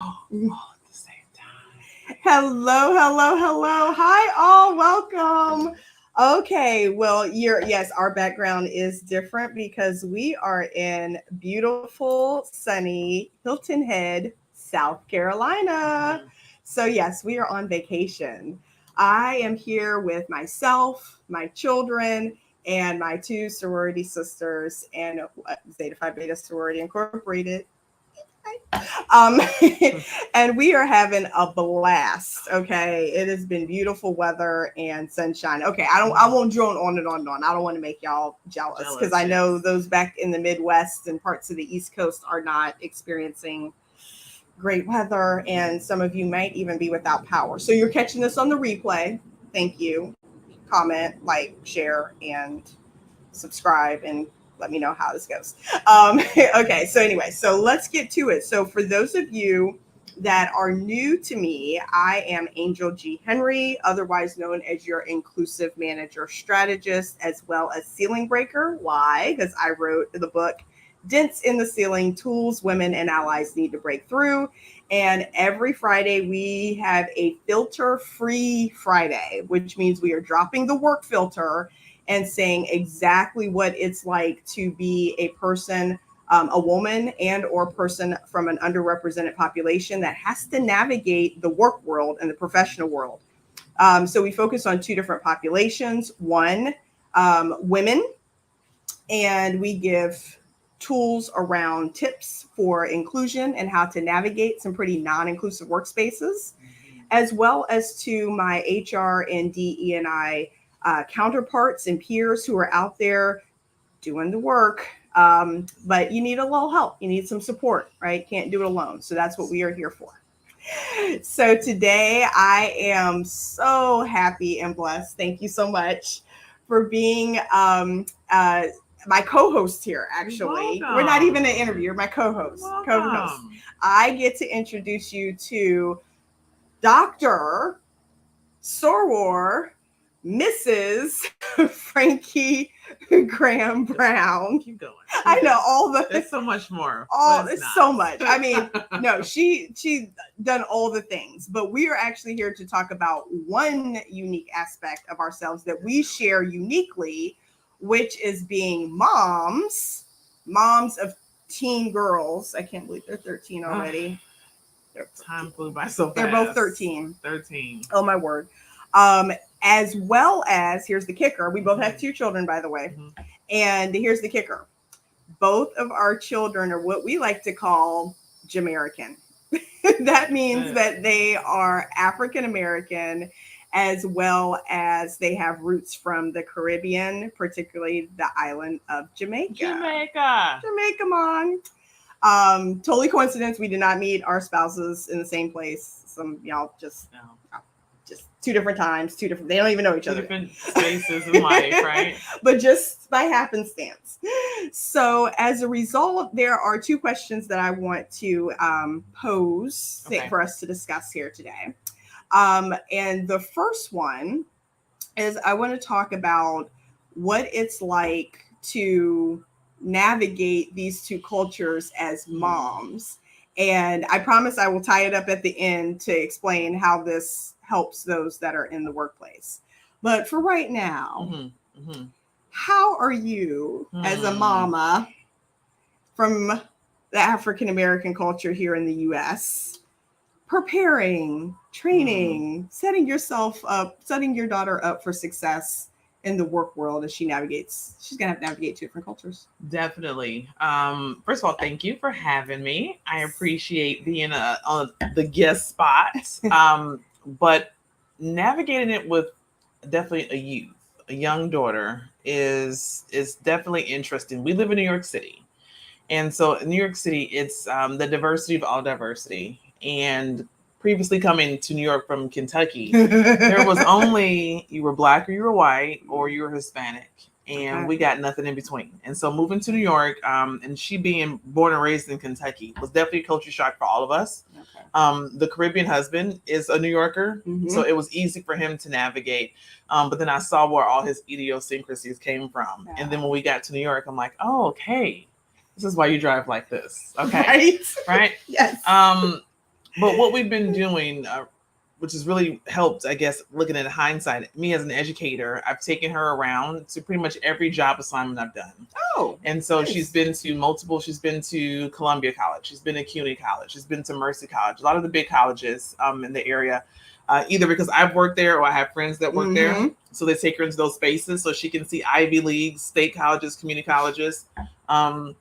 All at the same time. Hello, hello, hello. Hi, all. Welcome. Okay, well, yes, our background is different because we are in beautiful, sunny Hilton Head, South Carolina. So, yes, we are on vacation. I am here with myself, my children, and my two sorority sisters and Zeta Phi Beta Sorority Incorporated. Um, and we are having a blast. Okay, it has been beautiful weather and sunshine. Okay, I won't drone on and on and on. I don't want to make y'all jealous because I know those back in the Midwest and parts of the East Coast are not experiencing great weather, and some of you might even be without power. So you're catching this on the replay. Thank you. Comment, like, share, and subscribe, and let me know how this goes. Okay, so anyway, so let's get to it. So for those of you that are new to me, I am Angel G. Henry, otherwise known as your inclusive manager strategist, as well as ceiling breaker. Why? Because I wrote the book Dents in the Ceiling, Tools Women and Allies Need to Break Through. And every Friday we have a filter-free Friday, which means we are dropping the work filter and saying exactly what it's like to be a person, a woman and or person from an underrepresented population that has to navigate the work world and the professional world. So we focus on two different populations. One, women, and we give tools around tips for inclusion and how to navigate some pretty non-inclusive workspaces, as well as to my HR and DE&I counterparts and peers who are out there doing the work. But you need a little help. You need some support, right? Can't do it alone. So that's what we are here for. So today I am so happy and blessed. Thank you so much for being my co-host here. Actually, we're not even an interview. You're my co-host. Co-host. I get to introduce you to Dr. Soror Mrs. Frankie Graham-Brown. Keep going. I know all the. There's so much more. It's so much. I mean, no, she done all the things, but we are actually here to talk about one unique aspect of ourselves that we share uniquely, which is being moms of teen girls. I can't believe they're 13 already. Time flew by so fast. They're both 13. 13. Oh my word. As well as, here's the kicker. We both have two children, by the way. Mm-hmm. And here's the kicker. Both of our children are what we like to call Jamaican. That means that they are African-American, as well as they have roots from the Caribbean, particularly the island of Jamaica. Jamaica, Mom. Totally coincidence. We did not meet our spouses in the same place. Some y'all just two different times, they don't even know each other. Different spaces in life, right? But just by happenstance. So as a result, there are two questions that I want to pose for us to discuss here today. And the first one is I want to talk about what it's like to navigate these two cultures as moms. And I promise I will tie it up at the end to explain how this helps those that are in the workplace. But for right now, how are you as a mama from the African-American culture here in the U.S. preparing, training, setting your daughter up for success in the work world as she navigates? She's gonna have to navigate two different cultures. Definitely. First of all, thank you for having me. I appreciate being on the guest spot. But navigating it with definitely a young daughter is definitely interesting. We live in New York City. And so in New York City, it's the diversity of all diversity. And previously coming to New York from Kentucky, there was only you were Black or you were white or you were Hispanic. And we got nothing in between. And so moving to New York, and she being born and raised in Kentucky was definitely a culture shock for all of us. Okay. The Caribbean husband is a New Yorker, so it was easy for him to navigate. But then I saw where all his idiosyncrasies came from. Yeah. And then when we got to New York, I'm like, oh, okay. This is why you drive like this. Okay. Right? Yes. But what we've been doing, which has really helped, I guess, looking at hindsight, me as an educator, I've taken her around to pretty much every job assignment I've done. Oh, and so nice. she's been to multiple, she's been to Columbia College, she's been to CUNY College, she's been to Mercy College, a lot of the big colleges in the area, either because I've worked there or I have friends that work there. So they take her into those spaces so she can see Ivy Leagues, state colleges, community colleges. And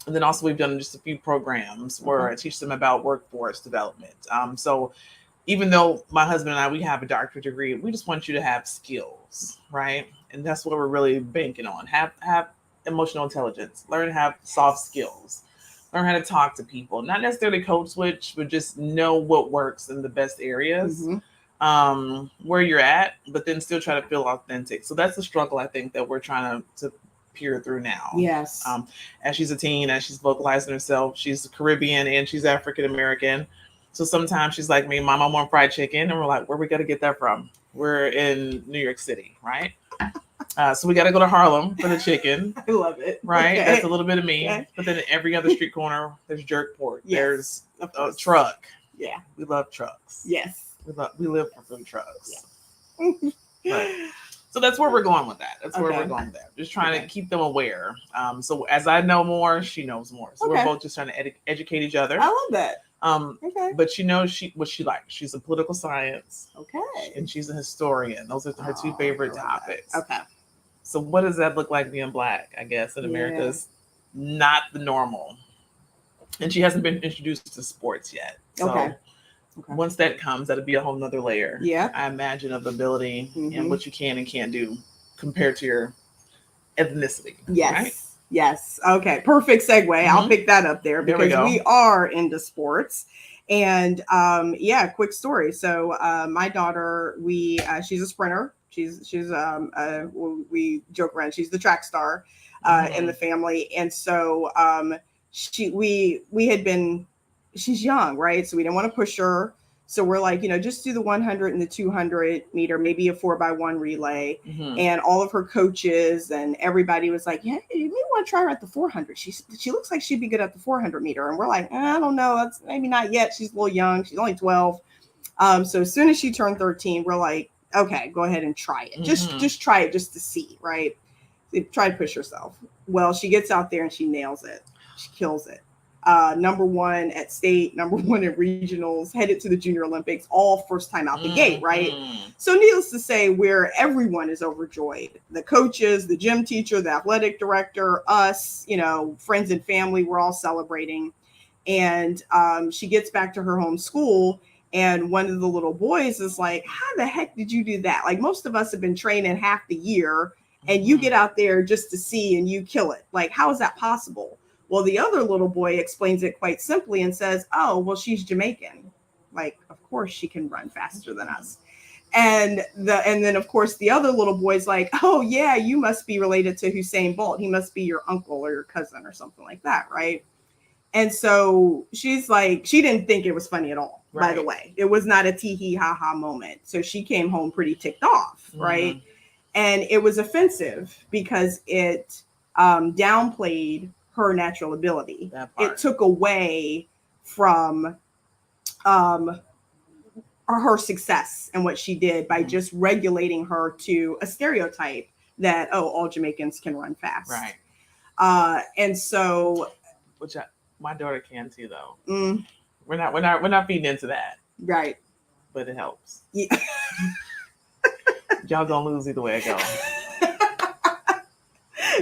then also we've done just a few programs where I teach them about workforce development. So even though my husband and I, we have a doctorate degree, we just want you to have skills, right? And that's what we're really banking on. Have emotional intelligence, learn to have soft skills, learn how to talk to people, not necessarily code switch, but just know what works in the best areas, where you're at, but then still try to feel authentic. So that's the struggle I think that we're trying to peer through now. Yes. As she's a teen, as she's vocalizing herself, she's Caribbean and she's African-American. So sometimes she's like me, Mom, I want fried chicken. And we're like, where we got to get that from? We're in New York City, right? So we got to go to Harlem for the chicken. I love it. Right? Okay. That's a little bit of me. Okay. But then in every other street corner, there's jerk pork. Yes, There's of a course. truck. Yeah. We love trucks. Yes. We live for food trucks. Right. So that's where we're going with that. That's where we're going with that. Just trying to keep them aware. So as I know more, she knows more. So we're both just trying to educate each other. I love that. But she knows what she likes. She's a political science. Okay. And she's a historian. Those are her two favorite topics. Okay. So what does that look like being Black, I guess, in America's not the normal. And she hasn't been introduced to sports yet. So once that comes, that'll be a whole nother layer. Yeah. I imagine of ability and what you can and can't do compared to your ethnicity. Yes. Right? Yes. Okay. Perfect segue. I'll pick that up there because we are into sports. And quick story. So my daughter, she's a sprinter. She's we joke around. She's the track star in the family. And so she's young, right? So we didn't want to push her. So we're like, just do the 100 and the 200 meter, maybe a 4x1 relay. And all of her coaches and everybody was like, yeah, you may want to try her at the 400. She looks like she'd be good at the 400 meter. And we're like, I don't know. That's maybe not yet. She's a little young. She's only 12. So as soon as she turned 13, we're like, okay, go ahead and try it. Just try it just to see, right? Try to push herself. Well, she gets out there and she nails it. She kills it. Number one at state, number one at regionals, headed to the Junior Olympics, all first time out the gate, right? So needless to say, where everyone is overjoyed, the coaches, the gym teacher, the athletic director, us, friends and family, we're all celebrating. And she gets back to her home school. And one of the little boys is like, how the heck did you do that? Like most of us have been training half the year and you get out there just to see and you kill it. Like, how is that possible? Well, the other little boy explains it quite simply and says, oh, well, she's Jamaican. Like, of course she can run faster than us. And then, of course, the other little boy's like, oh, yeah, you must be related to Usain Bolt. He must be your uncle or your cousin or something like that, right? And so she's like, she didn't think it was funny at all, by the way. It was not a tee-hee, ha-ha moment. So she came home pretty ticked off, right? And it was offensive because it downplayed her natural ability. It took away from her success and what she did by just regulating her to a stereotype that, all Jamaicans can run fast. Right. And so, which my daughter can too, though. We're not feeding into that. Right. But it helps. Yeah. Y'all gonna lose either way I go.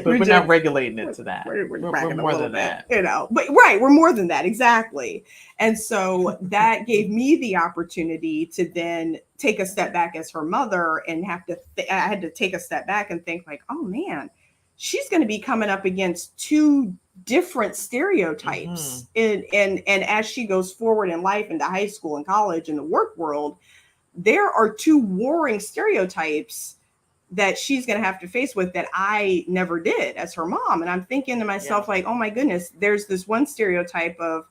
But we're not regulating it to that. We're more than that. But we're more than that. Exactly. And so that gave me the opportunity to then take a step back as her mother and I had to take a step back and think like, oh man, she's going to be coming up against two different stereotypes. And as she goes forward in life into high school and college and the work world, there are two warring stereotypes that she's going to have to face with that I never did as her mom. And I'm thinking to myself, like, oh my goodness, there's this one stereotype of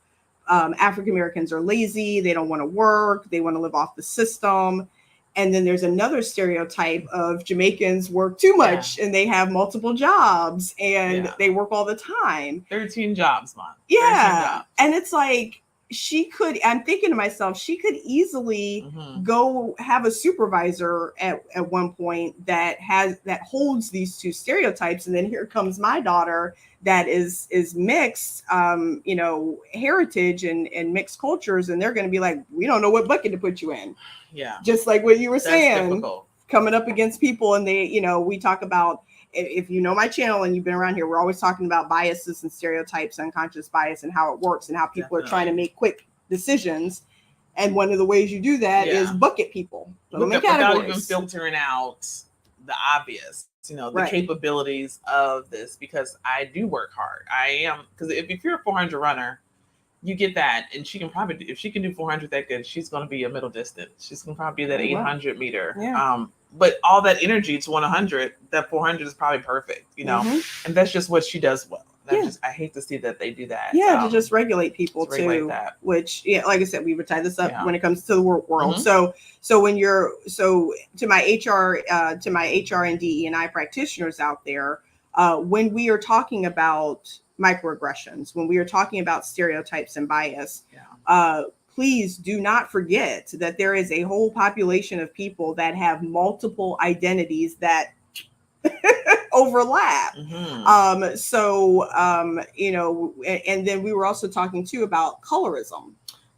African-Americans are lazy. They don't want to work. They want to live off the system. And then there's another stereotype of Jamaicans work too much and they have multiple jobs and they work all the time. 13 jobs, Mom. Yeah. Jobs. And it's like, she could, I'm thinking to myself, she could easily go have a supervisor at one point that holds these two stereotypes. And then here comes my daughter that is mixed, heritage and mixed cultures. And they're going to be like, we don't know what bucket to put you in. Yeah. Just like what you were saying, difficult. Coming up against people. And they, we talk about, if you know my channel and you've been around here, we're always talking about biases and stereotypes, unconscious bias, and how it works and how people are trying to make quick decisions. And one of the ways you do that is bucket people. Without even filtering out the obvious, the capabilities of this, because I do work hard. I am, because if you're a 400 runner, you get that, and she can probably if she can do 400 that good, she's going to be a middle distance. She's going to probably be that 800 meter. Yeah. But all that energy to 100, that 400 is probably perfect, and that's just what she does well. I hate to see that they do that. Yeah, to just regulate people regulate that. Which, like I said, we would tie this up when it comes to the world. So when to my HR and DE&I practitioners out there, when we are talking about microaggressions, when we are talking about stereotypes and bias, please do not forget that there is a whole population of people that have multiple identities that overlap. And then we were also talking too about colorism.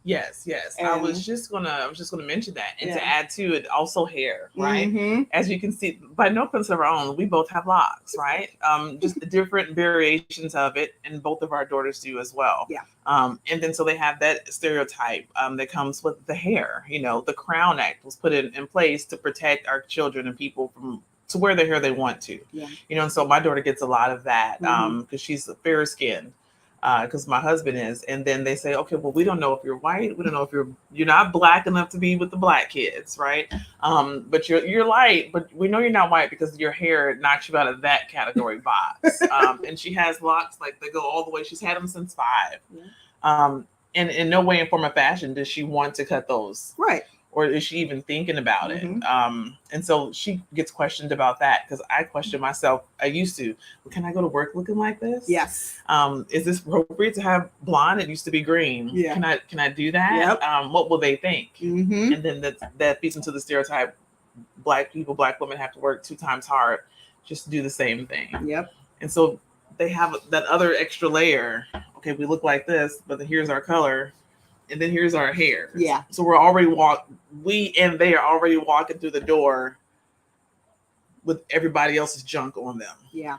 Yes. And I was just gonna mention that, and to add to it, also hair, right? As you can see, by no fault of our own, we both have locks, right? Just different variations of it, and both of our daughters do as well. Yeah. And then so they have that stereotype that comes with the hair. The Crown Act was put in place to protect our children and people from to wear the hair they want to. Yeah. And so my daughter gets a lot of that because she's fair skinned. Because my husband is, and then they say, okay, well, we don't know if you're white, we don't know if you're not black enough to be with the black kids, right? But you're light, but we know you're not white because your hair knocks you out of that category box. And she has locks like they go all the way. She's had them since 5. And in no way, in form, or fashion does she want to cut those, right? Or is she even thinking about it? And so she gets questioned about that, because I question myself. I used to, well, can I go to work looking like this? Yes. Is this appropriate to have blonde? It used to be green. Yeah. Can I do that? Yep. What will they think? And then that feeds into the stereotype. Black women have to work 2 times hard just to do the same thing. Yep. And so they have that other extra layer. Okay, we look like this, but here's our color. And then here's our hair. Yeah. So we're already they are already walking through the door with everybody else's junk on them. Yeah.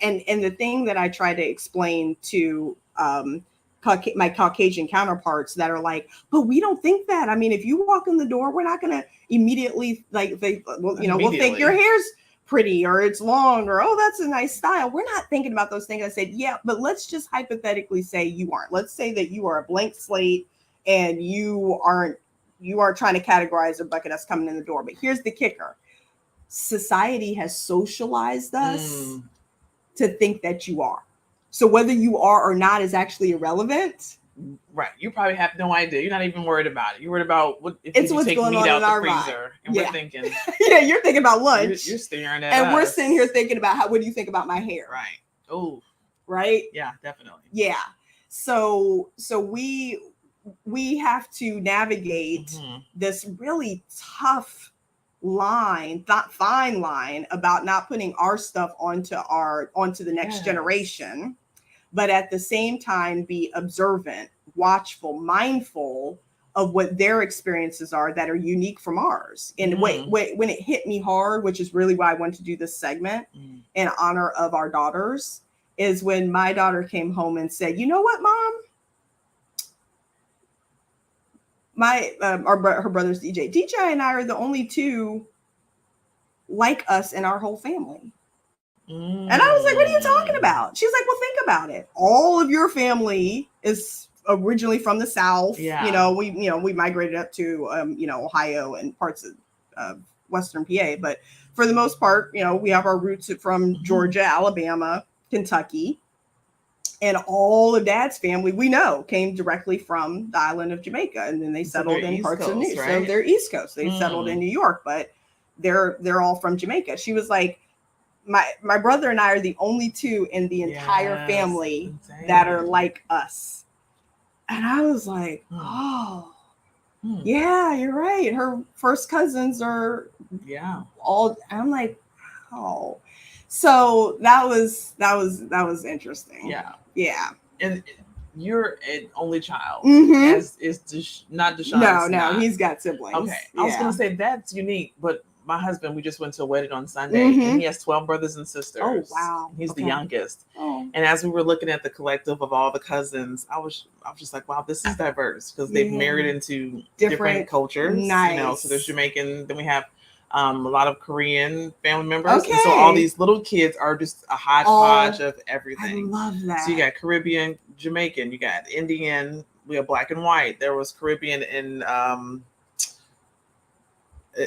And the thing that I try to explain to my Caucasian counterparts that are like, but we don't think that. I mean, if you walk in the door, we're not going to immediately we'll think your hair's pretty or it's long or, oh, that's a nice style. We're not thinking about those things. I said, yeah, but let's just hypothetically say you aren't. Let's say that you are a blank slate and you aren't trying to categorize a bucket that's coming in the door. But here's the kicker. Society has socialized us to think that you are. So whether you are or not is actually irrelevant. Right. You probably have no idea. You're not even worried about it. You're worried about what's going on in our freezer. And we're thinking. Yeah, you're thinking about lunch. You're staring at and us. we're sitting here thinking about what do you think about my hair? Right. Oh. Right? Yeah, definitely. Yeah. So we have to navigate this really tough fine line about not putting our stuff onto the next generation, but at the same time be observant, watchful, mindful of what their experiences are that are unique from ours. And when it hit me hard, which is really why I wanted to do this segment in honor of our daughters, is when my daughter came home and said, you know what, Mom? Her brother's DJ. DJ and I are the only 2 like us in our whole family. And I was like, what are you talking about? She's like, well, think about it. All of your family is originally from the South. Yeah. We migrated up to Ohio and parts of Western PA, but for the most part, we have our roots from Georgia, Alabama, Kentucky. And all of Dad's family, we know, came directly from the island of Jamaica, and then they settled in parts of New York. So they're East Coast. They settled in New York, but they're all from Jamaica. She was like, my brother and I are the only 2 in the entire family that are like us. And I was like, oh, yeah, you're right. Her first cousins are all. I'm like, wow. So that was interesting. Yeah. And you're an only child. Mhm. As is not Deshaun. No, he's got siblings. Okay, I was gonna say that's unique, but my husband, we just went to a wedding on Sunday, and he has 12 brothers and sisters. Oh wow, he's the youngest. Oh. And as we were looking at the collective of all the cousins, I was just like, wow, this is diverse because they've married into different cultures. Nice. You know, so there's Jamaican, then we have a lot of Korean family members. Okay. And so all these little kids are just a hodgepodge of everything. I love that. So you got Caribbean, Jamaican, you got Indian, we have black and white. There was Caribbean and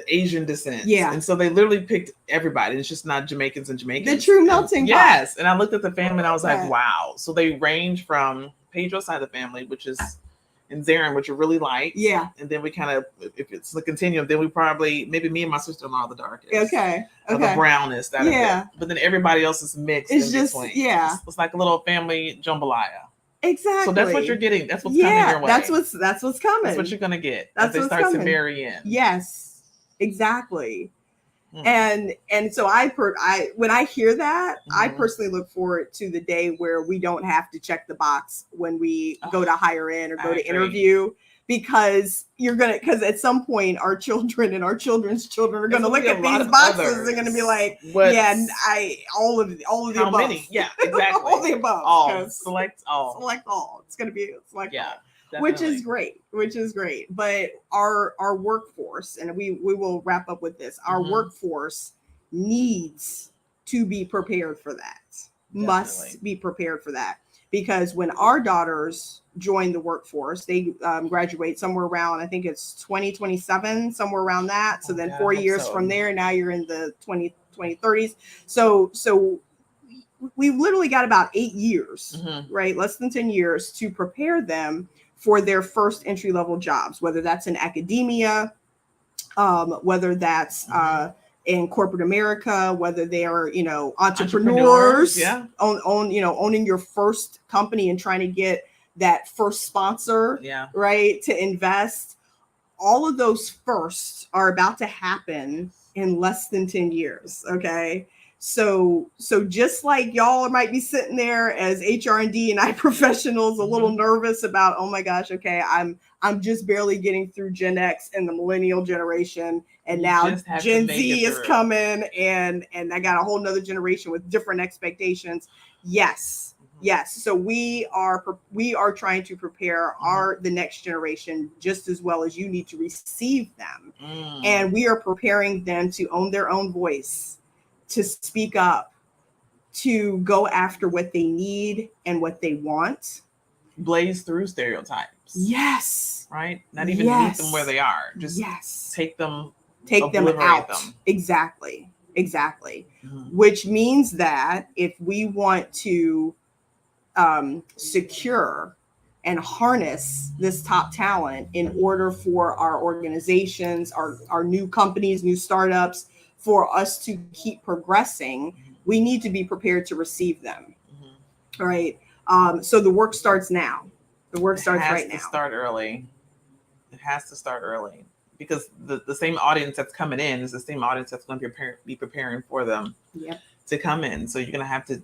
Asian descent. Yeah. And so they literally picked everybody. It's just not Jamaicans and Jamaicans. The true melting pot. Yes. And I looked at the family and I was like, wow. So they range from Pedro's side of the family, which is and Zarin, which are really light. Yeah. And then we kind of, if it's the continuum, then we probably, maybe me and my sister-in-law are the darkest. Okay. The brownest. Yeah. But then everybody else is mixed. It's just, between. Yeah. It's like a little family jambalaya. Exactly. So that's what you're getting. That's what's coming your way. That's what's coming. That's what you're gonna get. That's as they start to marry in. Yes. Exactly. And so when I hear that, I personally look forward to the day where we don't have to check the box when we go to hire in or go to interview, because at some point our children and our children's children are going to look at these boxes. They're going to be like, all of the above. How many? Yeah, exactly. All the above. All. Select all. Select all. It's going to be select all. Definitely. Which is great. But our workforce, and we will wrap up with this, our workforce needs to be prepared for that. Definitely. Must be prepared for that. Because when our daughters join the workforce, they graduate somewhere around, I think it's 2027, somewhere around that. So then 4 years from there, now you're in the 2030s. So we've literally got about 8 years, right? Less than 10 years to prepare them for their first entry-level jobs, whether that's in academia, whether that's in corporate America, whether they are, entrepreneurs, owning your first company and trying to get that first sponsor, right, to invest. All of those firsts are about to happen in less than 10 years, okay? So just like y'all might be sitting there as HR&D and I professionals a little nervous about, oh my gosh, okay, I'm just barely getting through Gen X and the millennial generation, and now Gen Z is coming, and I got a whole nother generation with different expectations. Yes. So we are trying to prepare the next generation just as well as you need to receive them, and we are preparing them to own their own voice, to speak up, to go after what they need and what they want. Blaze through stereotypes. Yes. Right? Not even meet them where they are. Just take them out. Them. Exactly. Which means that if we want to secure and harness this top talent in order for our organizations, our new companies, new startups, for us to keep progressing, we need to be prepared to receive them. All right. So the work starts now. The work starts right now. It has to start early. It has to start early, because the same audience that's coming in is the same audience that's going to be preparing for them to come in. So you're going to have to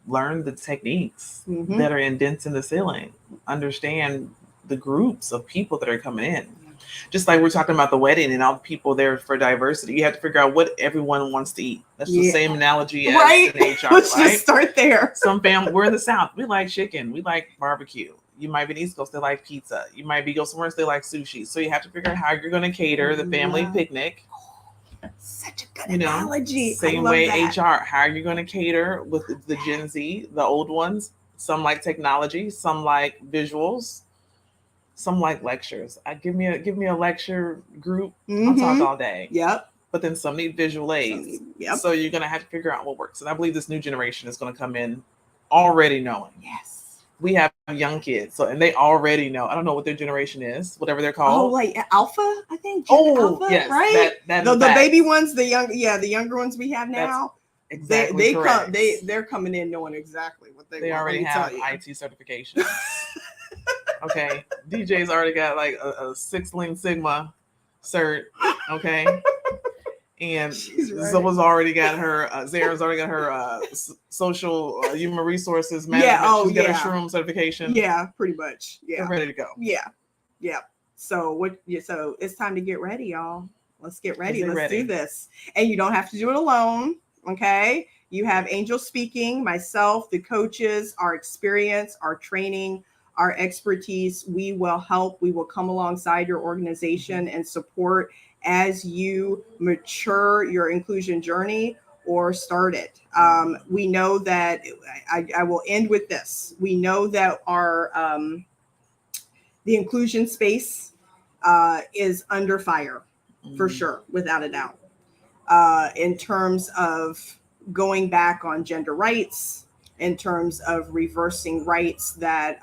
learn the techniques that are indents in the ceiling, understand the groups of people that are coming in. Just like we're talking about the wedding and all the people there for diversity, you have to figure out what everyone wants to eat. That's the same analogy as in HR, Let's just start there. Some family, we're in the South, we like chicken, we like barbecue. You might be in the East Coast, they like pizza. You might be go somewhere else, they like sushi. So you have to figure out how you're going to cater the family picnic. Such a good analogy. Same way that. HR, how are you going to cater with the Gen Z, the old ones? Some like technology, some like visuals. Some like lectures. Give me a lecture group. I'll talk all day. Yep. But then some need visual aids. Yep. So you're gonna have to figure out what works. And I believe this new generation is gonna come in already knowing. Yes. We have young kids, and they already know. I don't know what their generation is, whatever they're called. Oh, like Alpha, I think. Alpha, yes, right. The baby ones, the younger ones we have now. That's exactly correct. They're coming in knowing exactly what they want. They already have IT certification. Okay, DJ's already got like a 6 Sigma cert. Okay, and She's right. Zoa's already got her. Zara's already got her social human resources management. Yeah. Oh, She's got yeah. her shroom certification. Yeah, pretty much. Yeah. They're ready to go. Yeah. Yeah. So what? So it's time to get ready, y'all. Let's get ready. Let's do this. And you don't have to do it alone. Okay. You have AngelsSpeaking, myself, the coaches, our experience, our training, our expertise. We will help. We will come alongside your organization and support as you mature your inclusion journey or start it. We know that I will end with this. We know that our the inclusion space is under fire for sure, without a doubt. In terms of going back on gender rights, in terms of reversing rights that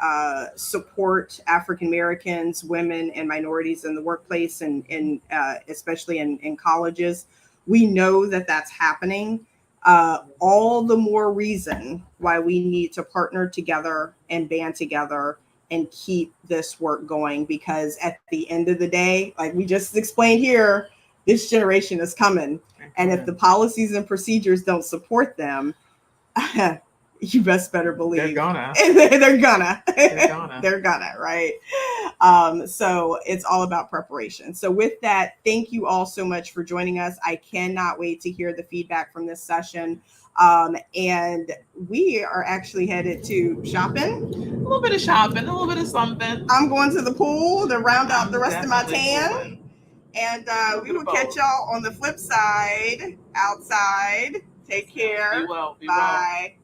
support African Americans, women, and minorities in the workplace, and especially in colleges. We know that that's happening. All the more reason why we need to partner together and band together and keep this work going, because at the end of the day, like we just explained here, this generation is coming. And if the policies and procedures don't support them, you best better believe they're gonna. they're gonna, right? So it's all about preparation. So with that, thank you all so much for joining us. I cannot wait to hear the feedback from this session. And we are actually headed to shopping. A little bit of shopping, a little bit of something. I'm going to the pool to round out the rest of my tan. And we will catch y'all on the flip side, outside. Take care. Be well. Bye.